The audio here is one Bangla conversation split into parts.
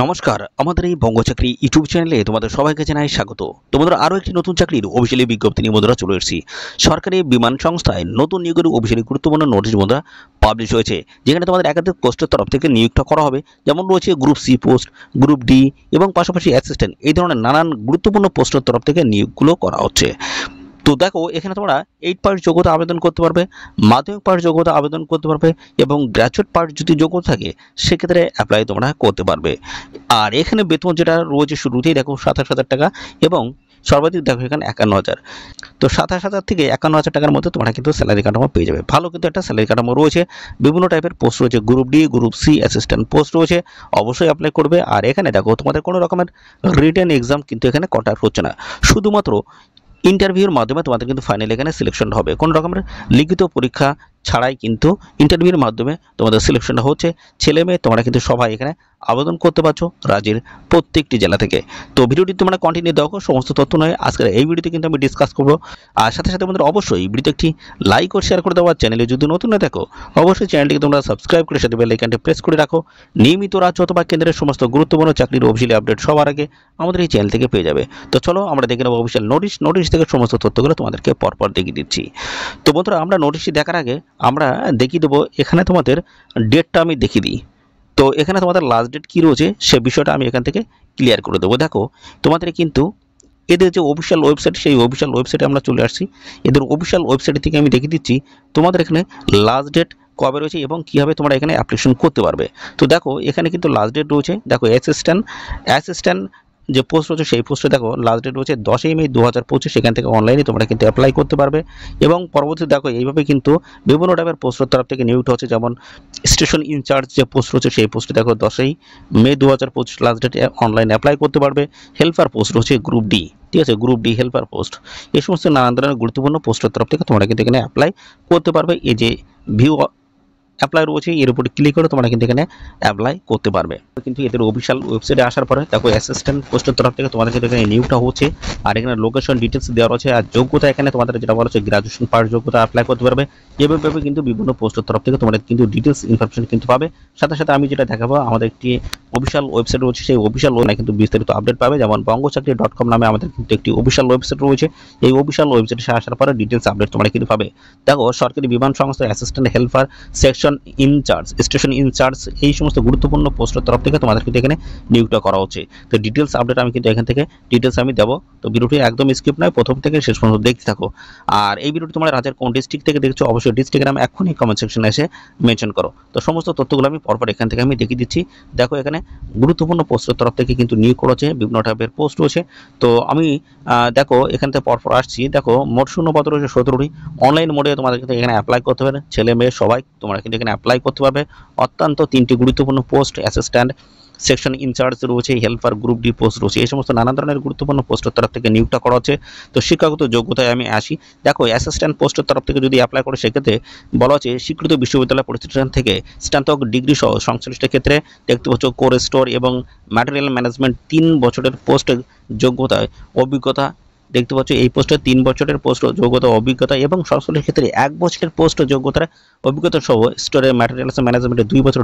নমস্কার, আমাদের এই বঙ্গ চাকরি ইউটিউব চ্যানেলে তোমাদের সবাইকে জানাই স্বাগত। তোমাদের আরও একটি নতুন চাকরির অফিসিয়ালি বিজ্ঞপ্তি নিয়ে বন্ধুরা চলে এসেছি। সরকারি বিমান সংস্থায় নতুন নিয়োগের অফিসিয়ালি গুরুত্বপূর্ণ নোটিশ বন্ধুরা পাবলিশ হয়েছে, যেখানে তোমাদের একাধিক পোস্টের তরফ থেকে নিয়োগটা করা হবে। যেমন রয়েছে group C post, group D এবং পাশাপাশি অ্যাসিস্ট্যান্ট, এই ধরনের নানান গুরুত্বপূর্ণ পোস্টের তরফ থেকে নিয়োগগুলো করা হচ্ছে। তো দেখো, এখানে তোমরা 8 পাস যোগ্যতা আবেদন করতে পারবে, মাধ্যমিক পাস যোগ্যতা আবেদন করতে পারবে এবং গ্র্যাজুয়েট পাস যদি যোগ্যতা থাকে সেক্ষেত্রে অ্যাপ্লাই তোমরা করতে পারবে। আর এখানে বেতন যেটা রয়েছে শুরুতেই দেখো 27,000 টাকা এবং সর্বাধিক দেখো এখানে 51,000। তো 27,000 থেকে 51,000 টাকার মধ্যে তোমরা কিন্তু স্যালারি কাঠামো পেয়ে যাবে। ভালো কিন্তু একটা স্যালারি কাঠামো রয়েছে। বিভিন্ন টাইপের পোস্ট রয়েছে, group D, group C, assistant post রয়েছে। অবশ্যই অ্যাপ্লাই করবে। আর এখানে দেখো তোমাদের কোনো রকমের রিটেন এক্সাম কিন্তু এখানে কন্ডাক্ট হচ্ছে না, শুধুমাত্র ইন্টারভিউর মাধ্যমে তোমাদের কিন্তু ফাইনাল এখানে সিলেকশন হবে। কোনো রকমের লিখিত পরীক্ষা ছাড়াই কিন্তু ইন্টারভিউর মাধ্যমে তোমাদের সিলেকশনটা হচ্ছে। ছেলে মেয়ে তোমরা কিন্তু সবাই এখানে আবেদন করতে পারছো রাজ্যের প্রত্যেকটি জেলা থেকে। তো ভিডিওটি তোমরা কন্টিনিউ দেখো, সমস্ত তথ্য নয় আজকের এই ভিডিওতে কিন্তু আমি ডিসকাস করবো। আর সাথে সাথে আমাদের অবশ্যই ভিডিওতে একটি লাইক ও শেয়ার করে দেওয়া, চ্যানেলে যদি নতুন না দেখো অবশ্যই চ্যানেলটিকে তোমরা সাবস্ক্রাইব করে সাথে বেল আইকনটি প্রেস করে রাখো। নিয়মিত রাজ্য অথবা কেন্দ্রের সমস্ত গুরুত্বপূর্ণ চাকরির অফিসিয়ালি আপডেট সবার আগে আমাদের এই চ্যানেল থেকে পেয়ে যাবে। তো চলো আমরা দেখে নেবো অফিসিয়াল নোটিশ থেকে সমস্ত তথ্যগুলো তোমাদেরকে পরপর দেখিয়ে দিচ্ছি। তো বন্ধুরা, আমরা নোটিশটি দেখার আগে আমরা দেখিয়ে দেবো, এখানে তোমাদের ডেটটা আমি দেখিয়ে দিই। তো এখানে তোমাদের লাস্ট ডেট কী রয়েছে সে বিষয়টা আমি এখান থেকে ক্লিয়ার করে দেবো। দেখো, তোমাদের কিন্তু এদের যে অফিসিয়াল ওয়েবসাইট, সেই অফিসিয়াল ওয়েবসাইটে আমরা চলে আসছি। এদের অফিসিয়াল ওয়েবসাইট থেকে আমি দেখিয়ে দিচ্ছি তোমাদের এখানে লাস্ট ডেট কবে রয়েছে এবং কীভাবে তোমরা এখানে অ্যাপ্লিকেশন করতে পারবে। তো দেখো, এখানে কিন্তু লাস্ট ডেট রয়েছে। দেখো, অ্যাসিস্ট্যান্ট যে পোস্ট রয়েছে সেই পোস্টে দেখো লাস্ট ডেট রয়েছে 10ই মে 2025। সেখান থেকে অনলাইনে তোমরা কিন্তু অ্যাপ্লাই করতে পারবে। এবং পরবর্তী দেখো এইভাবে কিন্তু বিভিন্ন টাইপের পোস্টের তরফ থেকে নিয়োগটা হচ্ছে। যেমন স্টেশন ইনচার্জ যে পোস্ট রয়েছে সেই পোস্টে দেখো 10ই মে 2025 লাস্ট ডেটে অনলাইনে অ্যাপ্লাই করতে পারবে। হেল্পার পোস্ট রয়েছে গ্রুপ ডি, ঠিক আছে, গ্রুপ ডি হেল্পার পোস্ট। এই সমস্ত নানান ধরনের গুরুত্বপূর্ণ পোস্টের তরফ থেকে তোমরা কিন্তু এখানে অ্যাপ্লাই করতে পারবে। এই যে ভিউ অ্যাপ্লাই রয়েছে, এর উপরে ক্লিক করে তোমরা কিন্তু এখানে অ্যাপ্লাই করতে পারবে। কিন্তু এদের অফিসিয়াল ওয়েবসাইটে আসার পরে দেখো অ্যাসিস্ট্যান্ট পোস্টের তরফ থেকে তোমাদের কিন্তু এখানে নিয়োগটা হচ্ছে। আর এখানে লোকেশন ডিটেলস দেওয়া রয়েছে। আর যোগ্যতা এখানে তোমাদের যেটা বলা হচ্ছে গ্রাজুয়েশন পাস যোগ্যতা অ্যাপ্লাই করতে পারবে। এভাবে কিন্তু বিভিন্ন পোস্টের তরফ থেকে তোমরা কিন্তু ডিটেলস ইনফরমেশন কিন্তু পাবে। সাথে সাথে আমি যেটা দেখাবো, আমাদের একটি অফিসিয়াল ওয়েবসাইট রয়েছে, সেই অফিসিয়াল ওয়েবসাইটে কিন্তু বিস্তারিত আপডেট পাবে। যেমন bongocakri.com নামে আমাদের কিন্তু একটি অফিসিয়াল ওয়েবসাইট রয়েছে। এই অফিসিয়াল ওয়েবসাইটে আসার পরে ডিটেলস আপডেট তোমরা কিন্তু পাবে। দেখো, সরকারি বিমান সংস্থা assistant helper, section incharge, station incharge, এই সমস্ত গুরুত্বপূর্ণ পোস্টের তরফ থেকে তোমাদের কিন্তু এখানে নিয়োগটা করা হচ্ছে। তো ডিটেলস আপডেট আমি কিন্তু এখান থেকে ডিটেলস আমি দেবো। তো ভিডিওটি একদম স্কিপ নয়, প্রথম থেকে শেষ পর্যন্ত দেখতে থাকো। আর এই ভিডিওটি তোমরা রাজ্যের কোন ডিস্ট্রিক্ট থেকে দেখছো অবশ্যই ডিস্ট্রিক্টের নাম এখনই কমেন্ট সেকশনে এসে মেনশন করো। তো সমস্ত তথ্যগুলো আমি পরপর এখান থেকে আমি দেখিয়ে দিচ্ছি। দেখো, এখানে গুরুত্বপূর্ণ পোস্টের তরফ থেকে কিন্তু নিয়োগ করেছে, বিভিন্ন টাইপের পোস্ট রয়েছে। তো আমি দেখো এখান থেকে পরপর আসছি। দেখো, মোট শূন্যপদ রয়েছে 17টি। অনলাইন মোডে তোমাদের কিন্তু এখানে অ্যাপ্লাই করতে পারবে, ছেলে মেয়ে সবাই তোমরা কিন্তু এখানে অ্যাপ্লাই করতে পারবে। অত্যন্ত 3টি গুরুত্বপূর্ণ পোস্ট, অ্যাসিস্ট্যান্ট, সেকশন ইনচার্জ রয়েছে, হেল্পার, গ্রুপ ডি পোস্ট রয়েছে। এই সমস্ত নানা ধরনের গুরুত্বপূর্ণ পোস্টের তরফ থেকে নিয়োগটা করা হচ্ছে। তো শিক্ষাগত যোগ্যতায় আমি আসি। দেখো, অ্যাসিস্ট্যান্ট পোস্টের তরফ থেকে যদি অ্যাপ্লাই করে সেক্ষেত্রে বলা হচ্ছে স্বীকৃত বিশ্ববিদ্যালয় প্রতিষ্ঠান থেকে স্নাতক ডিগ্রি সহ সংশ্লিষ্ট ক্ষেত্রে দেখতে পাচ্ছ কোর স্টোর এবং ম্যাটেরিয়াল ম্যানেজমেন্ট 3 বছরের পোস্ট যোগ্যতায় অভিজ্ঞতা দেখতে পাচ্ছ। এই পোস্টে 3 বছরের পোস্ট যোগ্যতা অভিজ্ঞতা এবং সংশ্লিষ্ট ক্ষেত্রে 1 বছরের পোস্ট যোগ্যতার অভিজ্ঞতা সহ স্টোরে ম্যাটেরিয়ালস ম্যানেজমেন্টে 2 বছর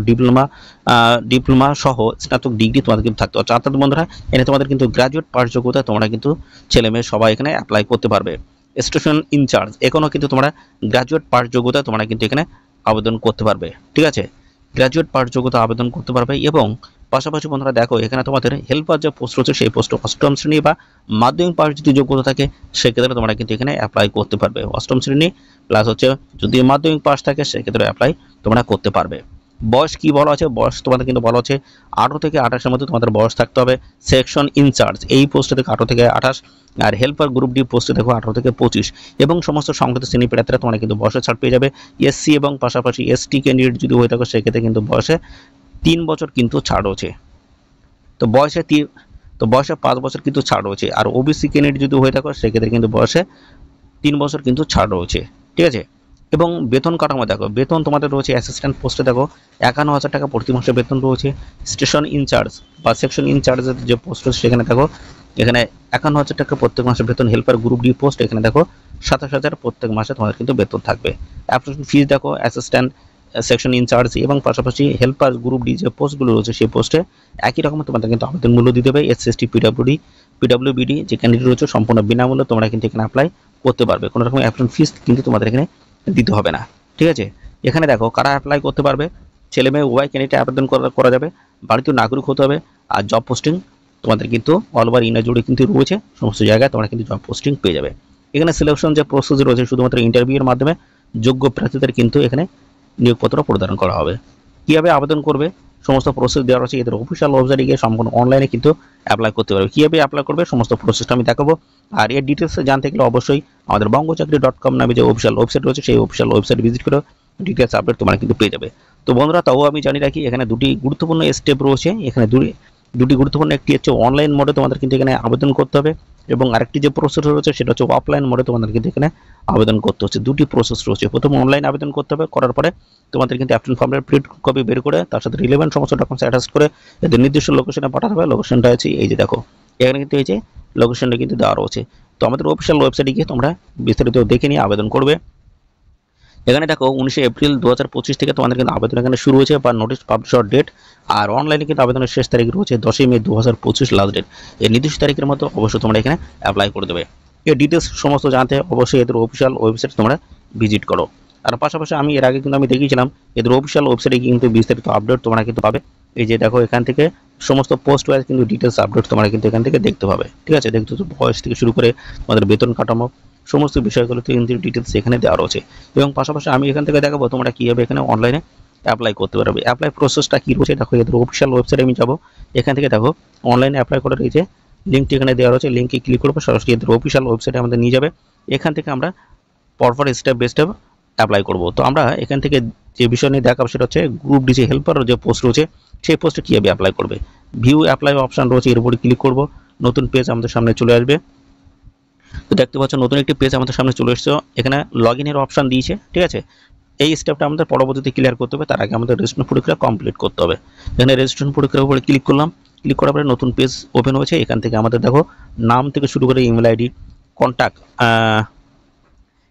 ডিপ্লোমা সহ স্নাতক ডিগ্রি তোমাদের কিন্তু থাকতে হচ্ছে। অর্থাৎ বন্ধুরা, এখানে তোমাদের কিন্তু গ্র্যাজুয়েট পাস যোগ্যতা তোমরা কিন্তু ছেলে মেয়ে সবাই এখানে অ্যাপ্লাই করতে পারবে। স্টেশন ইনচার্জ, এখনও কিন্তু তোমরা গ্র্যাজুয়েট পাস যোগ্যতা তোমরা কিন্তু এখানে আবেদন করতে পারবে, ঠিক আছে, গ্র্যাজুয়েট পাস যোগ্যতা আবেদন করতে পারবে। এবং পাশাপাশি বন্ধুরা দেখো, এখানে তোমাদের হেল্পার যে পোস্ট রয়েছে সেই পোস্ট 8ম শ্রেণী বা মাধ্যমিক পাস যদি যোগ্যতা থাকে সেক্ষেত্রে তোমরা কিন্তু এখানে অ্যাপ্লাই করতে পারবে। 8ম শ্রেণী প্লাস হচ্ছে যদি মাধ্যমিক পাস থাকে সেক্ষেত্রে অ্যাপ্লাই তোমরা করতে পারবে। বয়স কি বলা আছে, বয়স তোমাদের কিন্তু বলা হচ্ছে 18 থেকে 28-এর মধ্যে তোমাদের বয়স থাকতে হবে। সেকশন ইনচার্জ এই পোস্টে থেকে 18 থেকে 28, আর হেল্পার গ্রুপ ডি পোস্টে দেখো 18 থেকে 25। এবং সমস্ত সংগঠিত শ্রেণী প্রার্থীরা তোমরা কিন্তু বয়সে ছাড় পেয়ে যাবে। এসসি এবং পাশাপাশি এসটি ক্যান্ডিডেট যদি হয়ে থাকে সেক্ষেত্রে কিন্তু বয়সে 3 বছর কিন্তু ছাড় রয়েছে। তো বয়সে 5 বছর কিন্তু ছাড় রয়েছে। আর ওবিসি ক্যান্ডিডেট যদি হয়ে থাকে সেক্ষেত্রে কিন্তু বয়সে 3 বছর কিন্তু ছাড় রয়েছে, ঠিক আছে। এবং বেতন কাঠামো দেখো, বেতন তোমাদের রয়েছে অ্যাসিস্ট্যান্ট পোস্টে দেখো 51,000 টাকা প্রতি মাসে বেতন রয়েছে। স্টেশন ইনচার্জ বা সেকশন ইনচার্জের যে পোস্ট রয়েছে সেখানে দেখো এখানে 51,000 টাকা প্রত্যেক মাসে বেতন। হেল্পার গ্রুপ ডি পোস্ট এখানে দেখো 27,000 প্রত্যেক মাসে তোমাদের কিন্তু বেতন থাকবে। অ্যাপ্লিকেশন ফিস দেখো, অ্যাসিস্ট্যান্ট সেকশন ইনচার্জ এবং পাশাপাশি হেল্পার গ্রুপ ডি যে পোস্টগুলো রয়েছে সেই পোস্টে একই রকম তোমাদের কিন্তু আবেদন মূল্য দিতে হবে। এসএসটি পিডব্লিউবিডি যে ক্যান্ডিডেট রয়েছে সম্পূর্ণ বিনামূল্যে তোমরা কিন্তু এখানে অ্যাপ্লাই করতে পারবে, কোনো রকম অ্যাপ্লিকেশন ফিস কিন্তু তোমাদের এখানে দিতে হবে না। ঠিক আছে, এখানে দেখো কারা অ্যাপ্লাই করতে পারবে, ছেলে মেয়ে উভয় ক্যান্ডিডেট আবেদন করা যাবে, ভারতীয় নাগরিক হতে হবে। আর জব পোস্টিং তোমাদের কিন্তু অল ওভার ইন্ডিয়া জুড়ে কিন্তু রয়েছে, সমস্ত জায়গায় তোমরা কিন্তু জব পোস্টিং পেয়ে যাবে। এখানে সিলেকশন যে প্রসেস রয়েছে শুধুমাত্র ইন্টারভিউয়ের মাধ্যমে যোগ্য প্রার্থীদের কিন্তু এখানে নিয়োগপত্র প্রদান করা হবে। কীভাবে আবেদন করবে সমস্ত প্রসেস দেওয়া রয়েছে, এদের অফিসিয়াল ওয়েবসাইটে গিয়ে সম্পূর্ণ অনলাইনে কিন্তু অ্যাপ্লাই করতে পারবে। কীভাবে অ্যাপ্লাই করবে সমস্ত প্রসেসটা আমি দেখাবো। আর এর ডিটেলস জানতে গেলে অবশ্যই আমাদের bongchakri.com নামে যে অফিসিয়াল ওয়েবসাইট রয়েছে সেই অফিসিয়াল ওয়েবসাইট ভিজিট করে ডিটেলস আপডেট তোমরা কিন্তু পেয়ে যাবে। তো বন্ধুরা, তাও আমি জানি রাখি এখানে দুটি গুরুত্বপূর্ণ স্টেপ রয়েছে। এখানে দুটি গুরুত্বপূর্ণ, একটি হচ্ছে অনলাইন মোডে তোমাদের কিন্তু এখানে আবেদন করতে হবে, এবং আরেকটি যে প্রসেস রয়েছে সেটা হচ্ছে অফলাইন মোডে তোমাদের কিন্তু এখানে আবেদন করতে হচ্ছে। দুটি প্রসেস রয়েছে। প্রথমে অনলাইন আবেদন করতে হবে, করার পরে তোমাদের কিন্তু অ্যাপ্লিকেশন ফর্মের প্রিন্ট কপি বের করে তার সাথে রিলেভেন্ট সমস্ত ডকুমেন্টস অ্যাটাচ করে এদের নির্দিষ্ট লোকেশনে পাঠাতে হবে। লোকেশনটা আছে এই যে দেখো, এখানে কিন্তু এই যে লোকেশনটা কিন্তু দেওয়া রয়েছে। তো আমাদের অফিসিয়াল ওয়েবসাইটে গিয়ে তোমরা বিস্তারিত দেখে নিয়ে আবেদন করবে। এখানে দেখো 19 এপ্রিল 2025 থেকে তোমাদের কিন্তু আবেদন এখানে শুরু হয়েছে বা নোটিশ পাবলিশ হওয়ার ডেট। আর অনলাইনে কিন্তু আবেদনের শেষ তারিখ রয়েছে 10 মে 2025 লাস্ট ডেট। এই নির্দিষ্ট তারিখের মধ্যে অবশ্যই তোমরা এখানে অ্যাপ্লাই করে দেবে। এর ডিটেলস সমস্ত জানতে অবশ্যই এদের অফিসিয়াল ওয়েবসাইট তোমরা ভিজিট করো। আর পাশাপাশি আমি এর আগে কিন্তু আমি দেখিয়েছিলাম এদের অফিসিয়াল ওয়েবসাইটে কিন্তু বিস্তারিত আপডেট তোমরা কিন্তু পাবে। এই যে দেখো, এখান থেকে সমস্ত পোস্ট ওয়াইজ কিন্তু ডিটেলস আপডেট তোমরা কিন্তু এখান থেকে দেখতে পাবে। ঠিক আছে, দেখতে তো বয়স থেকে শুরু করে তোমাদের বেতন কাঠামো সমস্ত বিষয়গুলো কিন্তু ডিটেলস এখানে দেওয়া রয়েছে। এবং পাশাপাশি আমি এখান থেকে দেখাবো তোমরা কীভাবে এখানে অনলাইনে অ্যাপ্লাই করতে পারবে। অ্যাপ্লাই প্রসেসটা কী রয়েছে দেখো, এদের অফিসিয়াল ওয়েবসাইটে আমি যাবো। এখান থেকে দেখো অনলাইনে অ্যাপ্লাই করার এই যে লিঙ্কটি এখানে দেওয়া রয়েছে, লিঙ্কে ক্লিক করবো, সরাসরি এদের অফিসিয়াল ওয়েবসাইটে আমাদের নিয়ে যাবে। এখান থেকে আমরা পরপর স্টেপ বাই স্টেপ অ্যাপ্লাই করব। তো আমরা এখান থেকে যে বিষয় নিয়ে দেখাবো সেটা হচ্ছে গ্রুপ ডি যে হেল্পার যে পোস্ট রয়েছে সেই পোস্টে কীভাবে অ্যাপ্লাই করবে। ভিউ অ্যাপ্লাই অপশান রয়েছে, এর উপরে ক্লিক করব, নতুন পেজ আমাদের সামনে চলে আসবে। তো দেখতে পাচ্ছ নতুন একটি পেজ আমাদের সামনে চলে এসেছে। এখানে লগ ইনের অপশান দিয়েছে। ঠিক আছে, এই স্টেপটা আমাদের পরবর্তীতে ক্লিয়ার করতে হবে। তার আগে আমাদের রেজিস্ট্রেশন প্রক্রিয়া কমপ্লিট করতে হবে। এখানে রেজিস্ট্রেশন প্রক্রিয়ার উপরে ক্লিক করলাম। ক্লিক করার পরে নতুন পেজ ওপেন হয়েছে। এখান থেকে আমাদের দেখো নাম থেকে শুরু করে ইমেল আইডি, কন্ট্যাক্ট,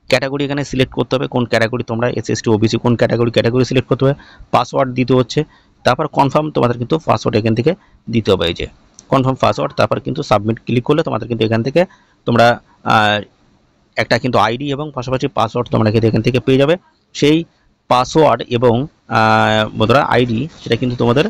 ক্যাটাগরি এখানে সিলেক্ট করতে হবে, কোন ক্যাটাগরি তোমরা এসএসটি ওবিসি কোন ক্যাটাগরি সিলেক্ট করতে হবে। পাসওয়ার্ড দিতে হচ্ছে, তারপর কনফার্ম তোমাদের কিন্তু পাসওয়ার্ড এখান থেকে দিতে হবে। এই যে কনফার্ম পাসওয়ার্ড, তারপর কিন্তু সাবমিট ক্লিক করলে তোমাদের কিন্তু এখান থেকে তোমরা একটা কিন্তু আইডি এবং পাশাপাশি পাসওয়ার্ড তোমরা কিন্তু এখান থেকে পেয়ে যাবে। সেই পাসওয়ার্ড এবং বন্ধুরা আইডি সেটা কিন্তু তোমাদের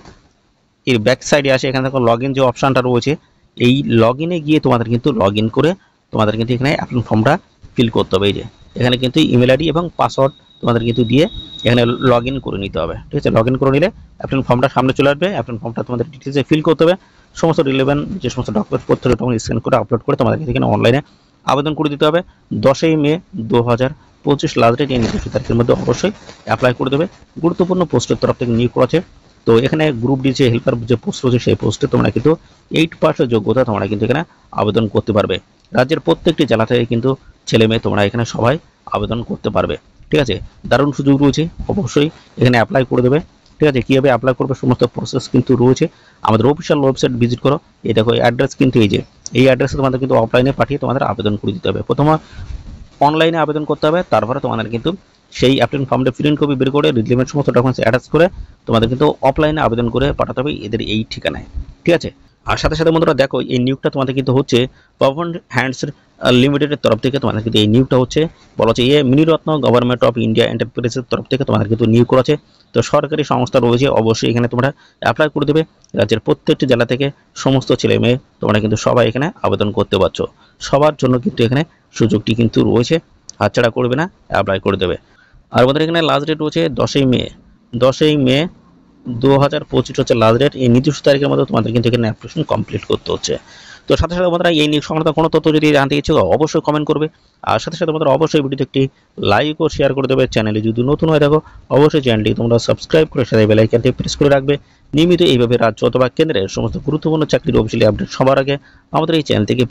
এর ব্যাক সাইডে আসে। এখানে দেখো লগ ইন যে অপশানটা রয়েছে, এই লগ ইনে গিয়ে তোমাদের কিন্তু লগ ইন করে তোমাদের কিন্তু এখানে অ্যাপ্লিকেশন ফর্মটা ফিল করতে হবে। এই যে এখানে কিন্তু ইমেল আইডি এবং পাসওয়ার্ড তোমাদের কিন্তু দিয়ে এখানে লগ ইন করে নিতে হবে। ঠিক আছে, লগ ইন করে নিলে অ্যাপ্লিকেশন ফর্মটা সামনে চলে আসবে। অ্যাপ্লিকেশন ফর্মটা তোমাদের ডিটেলসে ফিল করতে হবে। সমস্ত রিলেভেন্ট যে সমস্ত ডকুমেন্ট পত্র তখন স্ক্যান করে আপলোড করে তোমাদের এখানে অনলাইনে আবেদন করে দিতে হবে। 10 মে 2025 লাস্ট ডেট, এই নির্দিষ্ট তারিখের মধ্যে অবশ্যই অ্যাপ্লাই করে দেবে। গুরুত্বপূর্ণ পোস্টের তরফ থেকে নিয়োগ করা আছে। তো এখানে গ্রুপ ডি যে হেল্পার যে পোস্ট রয়েছে সেই পোস্টে তোমরা কিন্তু 8% যোগ্যতা তোমরা কিন্তু এখানে আবেদন করতে পারবে। রাজ্যের প্রত্যেকটি জেলা থেকে কিন্তু ছেলে মেয়ে তোমরা এখানে সবাই আবেদন করতে পারবে। ঠিক আছে, দারুণ সুযোগ রয়েছে, অবশ্যই এখানে অ্যাপ্লাই করে দেবে। ঠিক আছে, কীভাবে অ্যাপ্লাই করবে সমস্ত প্রসেস কিন্তু রয়েছে। আমাদের অফিসিয়াল ওয়েবসাইট ভিজিট করো। এই দেখো অ্যাড্রেস কিন্তু এই যে এই অ্যাড্রেসে তোমাদের কিন্তু অফলাইনে পাঠিয়ে তোমাদের আবেদন করে দিতে হবে। প্রথমে অনলাইনে আবেদন করতে হবে, তারপরে তোমাদের কিন্তু সেই অ্যাপ্লিকেশন ফর্মটা প্রিন্ট কপি বের করে রিলেভেন্ট সমস্ত ডকুমেন্টস অ্যাটাচ করে তোমাদের কিন্তু অফলাইনে আবেদন করে পাঠাতে হবে এদের এই ঠিকানায়। ঠিক আছে, আর সাথে সাথে বন্ধুরা দেখো এই নিয়োগটা তোমাদের কিন্তু হচ্ছে পবন হ্যান্ডস লিমিটেডের তরফ থেকে তোমাদের কিন্তু এই নিয়োগটা হচ্ছে বলা হচ্ছে মিনিরত্ন গভর্নমেন্ট অফ ইন্ডিয়া এন্টারপ্রাইজের তরফ থেকে তোমাদের কিন্তু নিয়োগ করা আছে। তো সরকারি সংস্থা রয়েছে, অবশ্যই এখানে তোমরা অ্যাপ্লাই করে দেবে। রাজ্যের প্রত্যেকটি জেলা থেকে সমস্ত ছেলে মেয়ে তোমরা কিন্তু সবাই এখানে আবেদন করতে পারছো। সবার জন্য কিন্তু এখানে সুযোগটি কিন্তু রয়েছে, হাতছাড়া করবে না, অ্যাপ্লাই করে দেবে। আর আমাদের এখানে লাস্ট ডেট রয়েছে 10 মে 2025 হচ্ছে লাস্ট ডেট। এই নির্দিষ্ট তারিখের মধ্যে তোমাদের কিন্তু এখানে অ্যাপ্লিকেশন কমপ্লিট করতে হচ্ছে। তো সাথে সাথে বন্ধুরা এই নিয়োগ সংক্রান্ত কোনো তথ্য যদি জানতে ইচ্ছুক অবশ্যই কমেন্ট করবে। আর সাথে সাথে বন্ধুরা অবশ্যই ভিডিওতে একটি লাইক ও শেয়ার করে দেবে। চ্যানেলে যদি নতুন হয়ে থাকো অবশ্যই চ্যানেলটি তোমরা সাবস্ক্রাইব করে সাথে বেল আইকনটি প্রেস করে রাখবে। নিয়মিত এইভাবে রাজ্য অথবা কেন্দ্রের সমস্ত গুরুত্বপূর্ণ চাকরির অফিসিয়ালি আপডেট সবার আগে আমাদের এই চ্যানেল থেকে